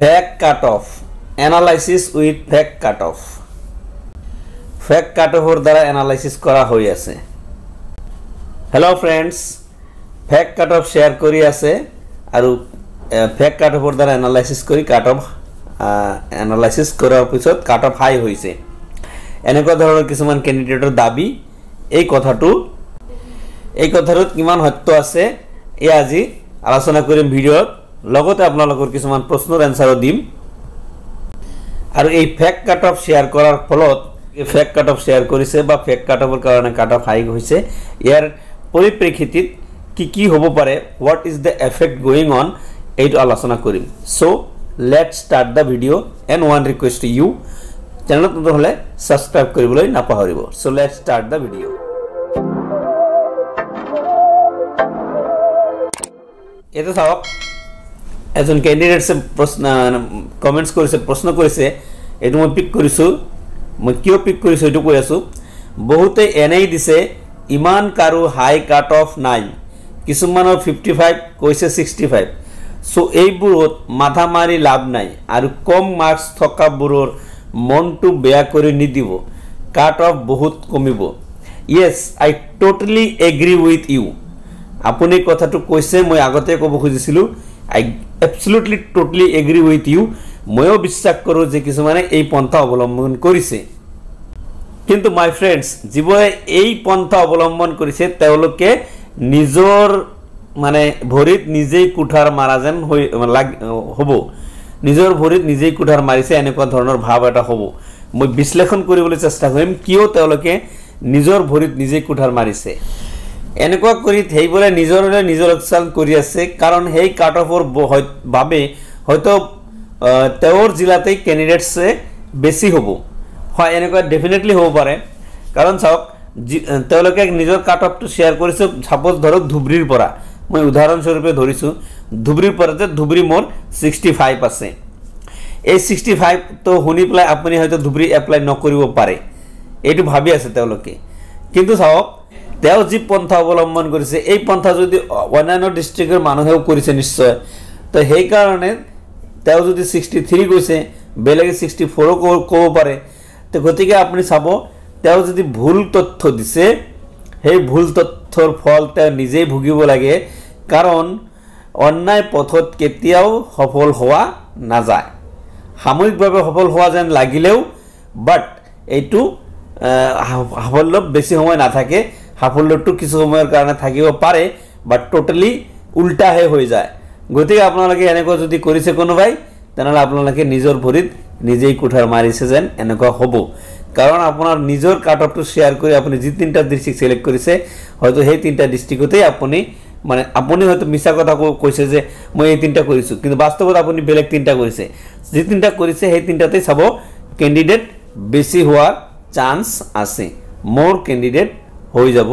Fake cut off analysis with fake cut off fake cut অফৰ দ্বাৰা analysis কৰা হৈ আছে hello friends fake cut off share কৰি আছে আৰু ফেক কাট অফৰ দ্বাৰা এনালাইসিস কৰি কাট অফ এনালাইসিস কৰাৰ পিছত কাট অফ হাই হৈছে এনেকুৱা ধৰণৰ কিছুমান ক্যান্ডিডেটৰ দাবী এই কথাটোত কিমান সত্য আছে এই আজি আলোচনা কৰিম ভিডিঅ'ত লগতে আপোনালোকৰ কিছুমান প্ৰশ্নৰ এনসাৰো দিম আৰু এই ফেক কাট অফ শেয়াৰ কৰাৰ ফলত ফেক কাট অফ শেয়াৰ কৰিছে বা ফেক কাট অফৰ কাৰণে কাট অফ হাই হৈছে ইয়াৰ পৰিপ্ৰেক্ষিতত কি হ'ব পাৰে what is the effect going on এইটো আলোচনা কৰিম so let's start the video and one request to you channel নতুন হলে subscribe কৰিবলৈ নাপাহৰিব so let's start the video এটা চাওক এজন ক্যান্ডিডেটছে প্ৰশ্ন কমেন্টস কৰিছে প্ৰশ্ন কৰিছে এটো মই পিক কৰিছো মই কিয় পিক কৰিছো এটো কৈ আছো বহুতে এনেই দিছে ইমান কাৰো হাই কাট অফ নাই কিছুমানৰ 55 কৈছে 65 সো এইবোৰত মাথা মাৰি লাভ নাই আৰু কম মাৰ্কস থকা বুৰৰ মনটো বেয়া কৰি নিদিব কাট অফ বহুত কমিব yes I totally agree with you আপুনি কথাটো কৈছে মই আগতে কব খুজিছিলো I absolutely totally agree with you ময়ো বিশ্বাস কৰো যে কিছুমানে এই পন্থা অৱলম্বন কৰিছে কিন্তু মাই ফ্ৰেন্ডস যিবোৰে এই পন্থা অৱলম্বন কৰিছে তেওঁলোকে নিজৰ মানে ভৰিত নিজেই কুঠাৰ মাৰা যেন হ'ব নিজৰ ভৰিত নিজেই কুঠাৰ মাৰিছে এনেকুৱা ধৰণৰ ভাৱ এটা হ'ব মই বিশ্লেষণ কৰিবলৈ চেষ্টা কৰিম কিয় তেওঁলোকে নিজৰ ভৰিত নিজেই কুঠাৰ মাৰিছে এনেকুৱা কৰি হেইবলে নিজৰ অকচাল কৰি আছে কাৰণ হেই কাট অফৰ বাবে হয়তো তেওঁৰ জিলাতেই ক্যান্ডিডেটছে বেছি হ'ব হয় এনেকুৱা ডেফিনেটলি হ'ব পাৰে কাৰণ চাওক তেওঁলোকে নিজৰ কাট অফটো শেয়াৰ কৰিছে সাপোজ ধৰক ধুবৰীৰ পৰা মই উদাহৰণ স্বৰূপে ধৰিছো ধুবৰীৰ পৰাতে ধুবৰী মোৰ 65 আছে এই 65 তো শুনি প্লাই আপুনি হয়তো ধুবৰী এপ্লাই নকৰিব পাৰে এটো ভাবি আছে তেওঁলোকে কিন্তু চাওক তেও যি পন্থা অৱলম্বন কৰিছে এই পন্থা যদি অন্যান্য ডিস্ট্ৰিক্টৰ মানুহেও কৰিছে নিশ্চয় তো হেই কাৰণে তেও যদি 63 কৈছে বেলেগে 64 ক'ব পাৰে তো গতিকে আপুনি চাব তেও যদি ভুল তথ্য দিছে সেই ভুল তথ্যৰ ফল তে নিজেই ভুগিব লাগে কাৰণ অন্যায় পথত কেতিয়াও সফল হোৱা নাযায় সাময়িকভাৱে সফল হোৱা যেন লাগিলেও বাট এইটো সাফল্য বেছি সময় নাথাকে সাফল্যটো কিছু সময়ৰ কাৰণে থাকিব পাৰে বাট টোটালি উল্টাহে হৈ যায় গতিকে আপোনালোকে এনেকুৱা যদি কৰিছে কোনোবাই তেনেহলে আপোনালোকে নিজৰ ভৰিত নিজেই কুঠাৰ মাৰিছে যেন এনেকুৱা হ'ব কাৰণ আপোনাৰ নিজৰ কাট অফটো শেয়াৰ কৰি আপুনি যি তিনটা ডিস্ট্ৰিক্ট সিলেক্ট কৰিছে হয়তো সেই তিনটা ডিস্ট্ৰিক্টতেই আপুনি হয়তো মিছা কথা কৈছে যে মই এই তিনটা কৰিছো কিন্তু বাস্তৱত আপুনি বেলেগ তিনটা কৰিছে যি তিনটা কৰিছে সেই তিনটাতেই চাব ক্যান্ডিডেট বেছি হোৱাৰ চান্স আছে মোৰ ক্যান্ডিডেট হৈ যাব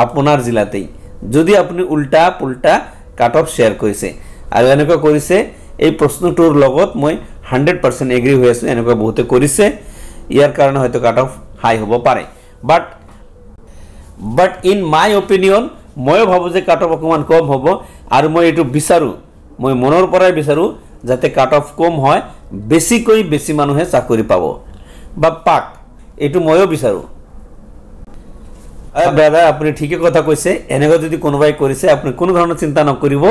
আপোনাৰ জিলাতেই যদি আপুনি উল্টা পুল্টা কাট অফ শেয়াৰ কৰিছে আৰু এনেকুৱা কৰিছে এই প্ৰশ্নটোৰ লগত মই 100% এগ্ৰি হৈ আছো এনেকুৱা বহুতে কৰিছে ইয়াৰ কাৰণে হয়তো কাট অফ হাই হ'ব পাৰে বাট ইন মাই অপিনিয়ন মই ভাবো যে কাট অফ অকমান কম হ'ব আৰু মই এটো বিচাৰো মই মনৰ পৰাই বিচাৰো যাতে কাট অফ কম হয় বেছি মানুহে চাকৰি পাব বা পাক এটো ময়ো বিচাৰো দাদা আপুনি ঠিকই কথা কৈছে এনেকৈ যদি কোনোবাই কৰিছে আপুনি কোনো ধৰণৰ চিন্তা নকৰিব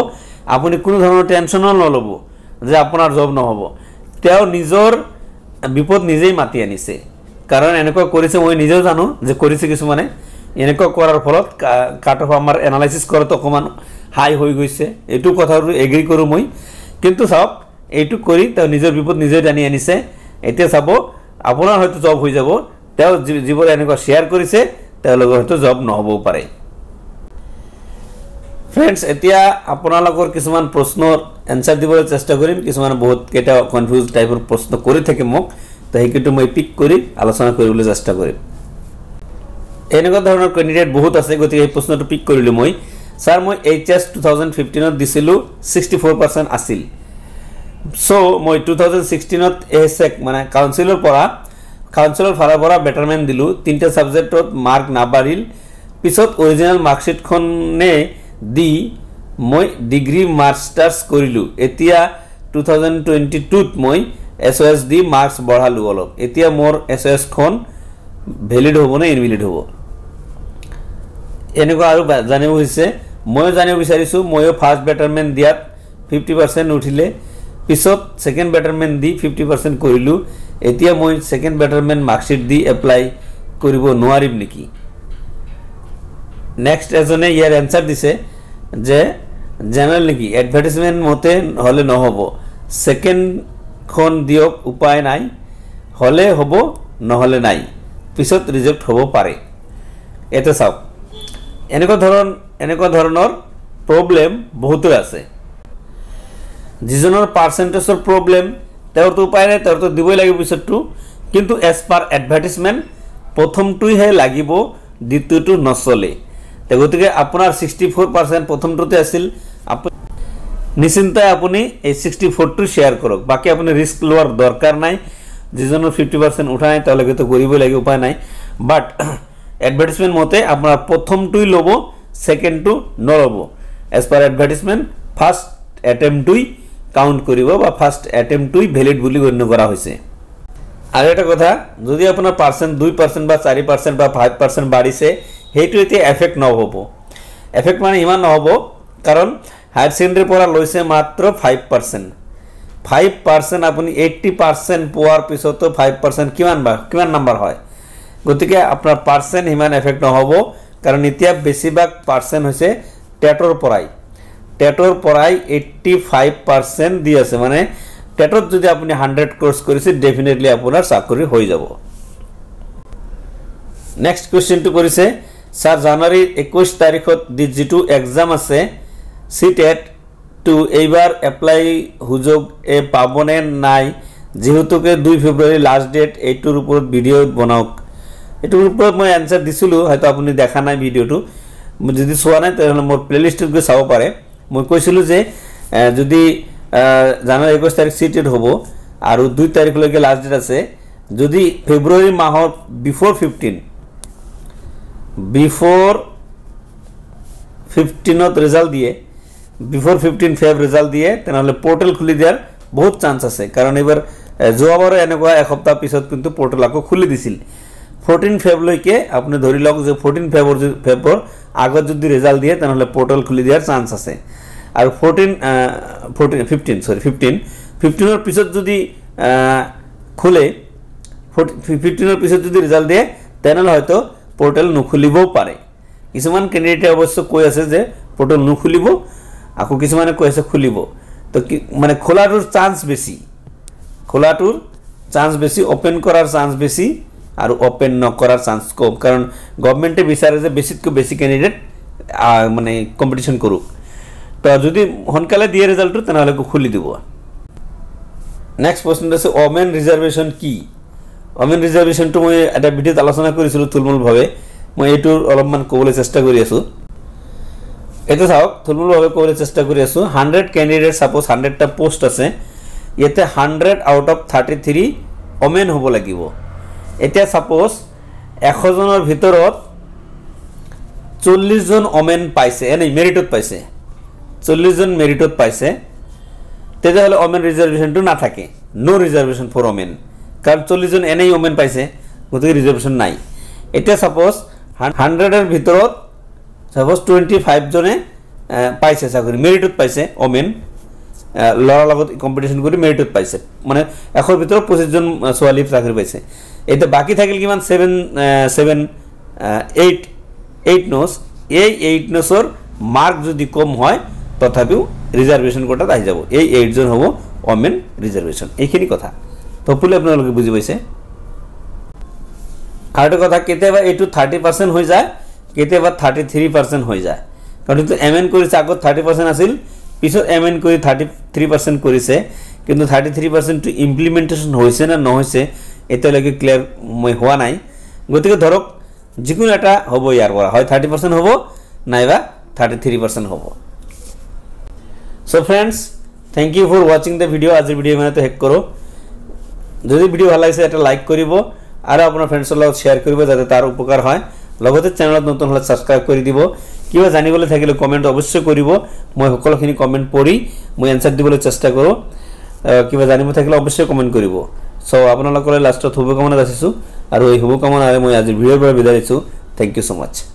আপুনি কোনো ধৰণৰ টেনচন নলব যে আপোনাৰ জব নহব তেও নিজৰ বিপদ নিজেই মাতি আনিছে কাৰণ এনেকৈ কৰিছে মই নিজেও জানো যে কৰিছে কিছুমানে এনেকৈ কৰাৰ ফলত কাট অফ আমাৰ এনালাইসিস কৰাটো অকমান হাই হৈ গৈছে এটো কথাটো এগ্ৰি কৰো মই কিন্তু সব এটো কৰি তেও নিজৰ বিপদ নিজে জানি আনিছে এতিয়া চাব আপোনাৰ হয়তো জব হৈ যাব তেও জীৱন এনেকৈ শেয়াৰ কৰিছে তেওঁলোকৰ হয়তো জব নহব পাৰে ফ্ৰেন্ডস এতিয়া আপোনালোকৰ কিছুমান প্ৰশ্নৰ এনসাৰ দিবলৈ চেষ্টা কৰিম কিছুমান বহুত কেটা কনফিউজ টাইপৰ প্ৰশ্ন কৰি থাকে মোক তো হেকিটো মই পিক কৰি আলোচনা কৰিবলৈ চেষ্টা কৰিম এনেকুৱা ধৰণৰ ক্যান্ডিডেট বহুত আছে গতিকে এই প্ৰশ্নটো পিক কৰিলো মই স্যাৰ মই এইচএস 2015 ত দিছিলো 64% আছিল সো মই 2016 ত এসেক মানে কাউন্সিলৰ ফালৰ পৰা বেটাৰমেন্ট দিলু তিনটা সাবজেক্টত মাৰ্ক না বাঢ়িল পিছত অৰিজিনাল মাৰ্কশিট খনে দি মই ডিগ্ৰী মাস্টাৰ্স কৰিলু এতিয়া 2022 মই SOS দি মাৰ্কস বঢ়ালো অলপ এতিয়া মোৰ SOS খন ভ্যালিড হ'ব নে ইনভ্যালিড হ'ব এনেকুৱা আৰু জানিব হৈছে মই জানিব বিচাৰিছো মই ফাৰ্স্ট বেটাৰমেন্ট দিয়াত 50% উঠিলে পিছত সেকেন্ড বেটাৰমেন্ট দি 50% কৰিলো এতিয়া মই সেকেন্ড বেটাৰমেন্ট মাৰ্কশিট দি এপ্লাই কৰিব নোৱাৰিম নেকি নেক্সট এজনে ইয়াৰ আনসার দিছে যে জেনারেল নেকি এডভার্টাইজমেন্ট মতে হলে নহব সেকেন্ড খন দিয়ক উপায় নাই হলে হ'ব নহলে নাই পিছত ৰিজেক্ট হ'ব পাৰে এটা চাওক এনেকুৱা ধৰণৰ প্ৰবলেম বহুত আছে যিজনৰ পাৰ্সেন্টেজৰ প্ৰবলেম তেওঁৰ তো উপায় নাই তেওঁৰ তো দিবই লাগিব পিছতটো কিন্তু এজ পাৰ এডভাৰ্টাইজমেন্ট প্ৰথমটোহে লাগিব দ্বিতীয়টো নচলে তে গতিকে আপোনাৰ 64% প্ৰথমটোতে আছিল নিশ্চিন্তায় আপুনি এই 64 টো শেয়াৰ কৰক বাকি আপুনি ৰিস্ক লোৱাৰ দৰকাৰ নাই যিজনৰ 50% উঠা নাই তেওঁলোকে তো কৰিবই লাগিব উপায় নাই বাট এডভাৰ্টাইজমেন্ট মতে আপোনাৰ প্ৰথমটোই লব সেকেন্ডটো নলব এজ পাৰ এডভাৰ্টাইজমেন্ট ফাৰ্স্ট অ্যাটেম্পটই কাউন্ট কৰিব বা ফাৰ্স্ট অ্যাটেম্পটই ভ্যালিড বুলি গণ্য কৰা হৈছে আৰু এটা কথা যদি আপোনাৰ পার্সেন্ট 2% বা 4% বা 5% বাঢ়িছে হেইটো এতে এফেক্ট নহব এফেক্ট মানে ইমান নহব কাৰণ হায়াৰ সেকেন্ডাৰি পড়া লইছে মাত্ৰ 5% 5% আপনি 80% পোৱাৰ পিছতো 5% কিমান নাম্বাৰ হয় গতিকে আপনাৰ পাৰ্সেন্ট হিমান এফেক্ট নহব কাৰণ এতিয়া বেছিভাগ পাৰ্সেন্ট হৈছে টেটৰ পৰাই 85% দি আছে মানে টেটত যদি আপনি 100 কোৰ্স কৰিছে ডেফিনেটলি আপোনাৰ চাকৰি হৈ যাব নেক্সট কোৱেশ্চনটো কৰিছে স্যাৰ জানুৱাৰী 21 তাৰিখত যিটো এক্সাম আছে সিটেট টু এইবাৰ এপ্লাই হুজুগ এ পাবনে নাই যেহেতুকে 2 ফেব্ৰুয়াৰি লাস্ট ডেট এইটোৰ ওপৰত ভিডিও বনাওক এইটোৰ ওপৰত মই আনসাৰ দিছিলো হয়তো আপুনি দেখা নাই ভিডিওটো যদি চোৱা নাই তেনে মোৰ প্লেলিষ্টত গৈ চাব পাৰে মই কৈছিলো যে যদি জানুৱাৰী 21 তাৰিখ সিটেট হ'ব আৰু 2 তাৰিখলৈকে লাস্ট ডেট আছে যদি ফেব্ৰুয়াৰি মাহৰ বিফোর 15ত রেজাল্ট দিয়ে বিফোর 15 ফেব রেজাল্ট দিয়ে তেনহলে পোর্টাল খুলি দিয়ার বহুত চান্স আছে কারণ এবার যোৱাবাৰ এনেকুৱা এক সপ্তাহ পিছত কিন্তু পোৰ্টাল আকৌ খুলি দিছিল 14 ফেব লৈকে আপনি ধৰি লওক যে 14 ফেব্ৰুয়াৰি আগত যদি রেজাল্ট দিয়ে তেনহলে পোর্টাল খুলি দিয়ার চান্স আছে আর 15 পিছত যদি খুলে 15 পিছত যদি রেজাল্ট দিয়ে তেনহলে হয়তো পোর্টাল নুখুলিবও পাৰে কিছুমান ক্যান্ডিডেট অবশ্য কৈ আছে যে পোৰ্টাল নুখুলিব আকো কিছুমানে কৈ আছে খুলিব তো মানে খোলাটোৰ চান্স বেছি ওপেন কৰাৰ চান্স বেছি আৰু ওপেন নকৰাৰ চান্স কম কাৰণ গভৰ্নমেন্টে বিচাৰে যে বেছিতকৈ বেছি ক্যান্ডিডেট মানে কম্পিটিশন করুক তো যদি হনকালে দিয়ে রেজাল্ট তেনহলে খুলি দিব নেক্সট প্রশ্ন আছে ওমেন রিজার্ভেশন কি ওমেন রিজার্ভেশন তো মই এটা ভিডিওত আলোচনা কৰিছিলো তুলমুল ভাবে মই এটোৰ অলপমান ক'বলৈ চেষ্টা কৰি আছো এটা চাওক তুলমুল ভাবে ক'বলৈ চেষ্টা কৰি আছো 100 ক্যান্ডিডেট সাপোজ 100 টা পোস্ট আছে ইয়াতে 100 আউট অফ 33 ওমেন হ'ব লাগিব এটা সাপোজ 100 জনৰ ভিতৰত 40 জন ওমেন পাইছে এনে মেৰিটত পাইছে 40 জন মেৰিটত পাইছে তেতিয়াহলে ওমেন ৰিজাৰ্ভেশনটো না থাকে নো ৰিজাৰ্ভেশন ফৰ ওমেন কাৰণ 40 জন এনেই ওমেন পাইছে গতিকে ৰিজাৰ্ভেশন নাই এটা সাপোজ 100 এৰ ভিতৰত সাপোজ 25 জনে পাইছে চাকৰি মেৰিটত পাইছে ওমেন লৰাৰ লগত কম্পিটিশন কৰি মেৰিটত পাইছে মানে 100 ভিতৰত 25 জন ছোৱালী চাকৰি পাইছে এটা বাকি থাকিল কিমান 8 নোস এই 8 নোসৰ মার্ক যদি কম হয় তথাপিও রিজার্ভেশন কোটাত আহি যাব এই 8 জন হ'ব ওমেন রিজার্ভেশন এইখিনি কথা তপুলে আপোনালোকে বুজি পাইছে আৰু কথা কেতিয়াবা এইটো 30% হৈ যায় কেতিয়াবা 33% হৈ যায় কাৰণ তো এমএন কৰিছে আগত 30% আছিল পিছত এমএন কৰি 33% কৰিছে কিন্তু 33% টো ইমপ্লিমেন্টেশন হৈছে না নহৈছে এতিয়ালৈকে ক্লিয়াৰ মই হোৱা নাই গতিকে ধৰক যিকোনো এটা হ'ব ইয়াৰ পৰা হয় 30% হ'ব নাইবা 33% হ'ব so friends thank you for watching the video आज वीडियो মানে তো হেক করো যদি ভিডিও ভাল লাগিছে এটা লাইক কৰিব আৰু আপোনাৰ ফ্ৰেন্ডছৰ লগত শেয়াৰ কৰিব যাতে তাৰ উপকাৰ হয় লগতে চেনেলত নতুন হলে সাবস্ক্ৰাইব কৰি দিব কিবা জানিবলৈ থাকিলে কমেন্ট অবশ্যই কৰিব মই সকলোখিনি কমেন্ট পঢ়ি মই আনসাৰ দিবলৈ চেষ্টা কৰো কিবা জানিব থাকিলে অৱশ্যে কমেণ্ট কৰিব। চ' আপোনালোকলৈ লাষ্টত শুভকামনা যাচিছোঁ আৰু এই শুভকামনাৰে মই আজিৰ ভিডিঅ'ৰ পৰা বিদায় দিছোঁ। Thank you so' much.